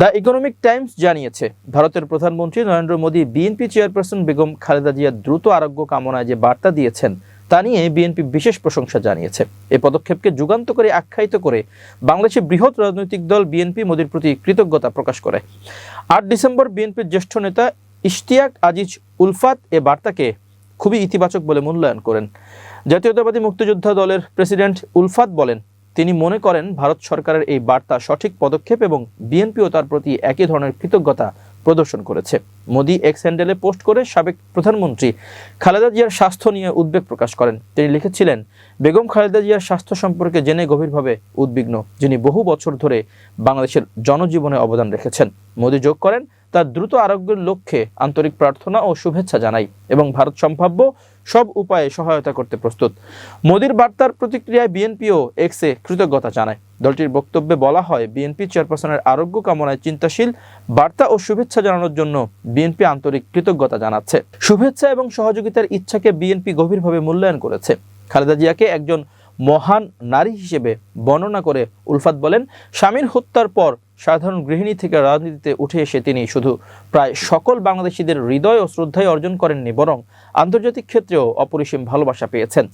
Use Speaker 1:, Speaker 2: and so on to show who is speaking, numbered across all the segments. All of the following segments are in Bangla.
Speaker 1: দ্য ইকোনমিক টাইমস জানিয়েছে, ভারতের প্রধানমন্ত্রী নরেন্দ্র মোদী বিএনপি চেয়ারপারসন বেগম খালেদা জিয়ার দ্রুত আরোগ্য কামনায় যে বার্তা দিয়েছেন তা নিয়ে বিএনপি বিশেষ প্রশংসা জানিয়েছে। এই পদক্ষেপকে যুগান্তকারী আখ্যায়িত করে বাংলাদেশের বৃহৎ রাজনৈতিক দল বিএনপি মোদীর প্রতি কৃতজ্ঞতা প্রকাশ করে। ৮ ডিসেম্বর বিএনপির জ্যেষ্ঠ নেতা ইশতিয়াক আজিজ উলফাত এ বার্তাকে খুবই ইতিবাচক বলে মূল্যায়ন করেন। জাতীয়তাবাদী মুক্তিযোদ্ধা দলের প্রেসিডেন্ট উলফাত বলেন, তিনি মনে করেন ভারত সরকারের এই বার্তা সঠিক পদক্ষেপ এবং বিএনপিও তার প্রতি একই ধরনের কৃতজ্ঞতা প্রদর্শন করেছে। মোদি এক্স হ্যান্ডেলে পোস্ট করে সাবেক প্রধানমন্ত্রী খালেদা জিয়ার স্বাস্থ্য নিয়ে উদ্বেগ প্রকাশ করেন। তিনি লিখেছিলেন, বেগম খালেদা জিয়ার স্বাস্থ্য সম্পর্কে জেনে গভীরভাবে উদ্বিগ্ন, যিনি বহু বছর ধরে বাংলাদেশের জনজীবনে অবদান রেখেছেন। মোদি যোগ করেন, তার দ্রুত আরোগ্যের লক্ষ্যে আন্তরিক প্রার্থনা ও শুভেচ্ছা জানাই এবং ভারত সম্ভাব্য সব উপায়ে সহায়তা করতে প্রস্তুত। মোদির বার্তার প্রতিক্রিয়ায় বিএনপিও এক্সে কৃতজ্ঞতা জানায়। দলটির বক্তব্যে বলা হয়, বিএনপি চেয়ারপারসনের আরোগ্য কামনায় চিন্তাশীল, বার্তা ও শুভেচ্ছা জানানোর জন্য বিএনপি আন্তরিক কৃতজ্ঞতা জানাচ্ছে। শুভেচ্ছা এবং সহযোগিতার ইচ্ছাকে বিএনপি গভীরভাবে মূল্যায়ন করেছে। খালেদা জিয়াকে একজন মহান নারী হিসেবে বর্ণনা করে উলফাত বলেন, স্বামীর হত্যার পর সাধারণ গৃহিণী থেকে রাজনীতিতে উঠে এসে তিনি শুধু প্রায় সকল বাংলাদেশিদের হৃদয় ও শ্রদ্ধায় অর্জন করেননি, বরং আন্তর্জাতিক ক্ষেত্রেও অপরিসীম ভালোবাসা পেয়েছেন।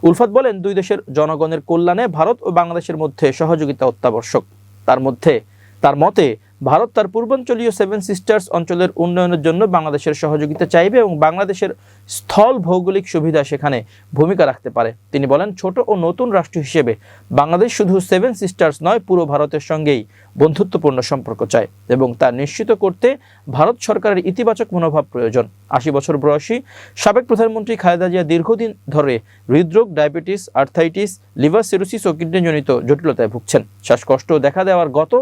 Speaker 1: উলফাত বলেন, দুই দেশের জনগণের কল্যাণে ভারত ও বাংলাদেশের মধ্যে সহযোগিতা অত্যাবশ্যক। তার মতে ভারত তার পূর্বাঞ্চলীয় 7 সিস্টার্স অঞ্চলের উন্নয়নের জন্য বাংলাদেশের সহযোগিতা চাইবে এবং বাংলাদেশের স্থল ভৌগোলিক সুবিধা সেখানে ভূমিকা রাখতে পারে। তিনি বলেন, ছোট ও নতুন রাষ্ট্র হিসেবে বাংলাদেশ শুধু 7 সিস্টার্স নয়, পুরো ভারতের সঙ্গেই বন্ধুত্বপূর্ণ সম্পর্ক চায় এবং তা নিশ্চিত করতে ভারত সরকারের ইতিবাচক মনোভাব প্রয়োজন। ৮০ বছর বয়সী সাবেক প্রধানমন্ত্রী খালেদা জিয়া দীর্ঘদিন ধরে হৃদরোগ, ডায়াবেটিস, আর্থাইটিস, লিভার সিরোসিস ও কিডনিজনিত জটিলতায় ভুগছেন। শ্বাসকষ্ট দেখা দেওয়ার গত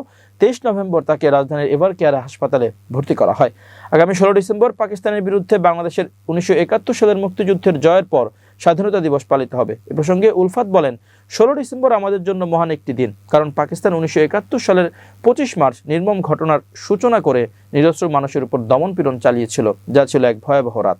Speaker 1: 23 নভেম্বর তাকে রাজধানীর এভার কেয়ার হাসপাতালে ভর্তি করা হয়। আগামী 16 ডিসেম্বর পাকিস্তানের বিরুদ্ধে বাংলাদেশের 1971 সালের মুক্তিযুদ্ধের জয়ের পর স্বাধীনতা দিবস পালিত হবে। এ প্রসঙ্গে উলফাত বলেন, 16 ডিসেম্বর আমাদের জন্য মহান একটি দিন, কারণ পাকিস্তান 1971 সালের 25 মার্চ নির্মম ঘটনার সূচনা করে নিরস্ত্র মানুষের উপর দমনপীড়ন চালিয়েছিল, যা ছিল এক ভয়াবহ রাত।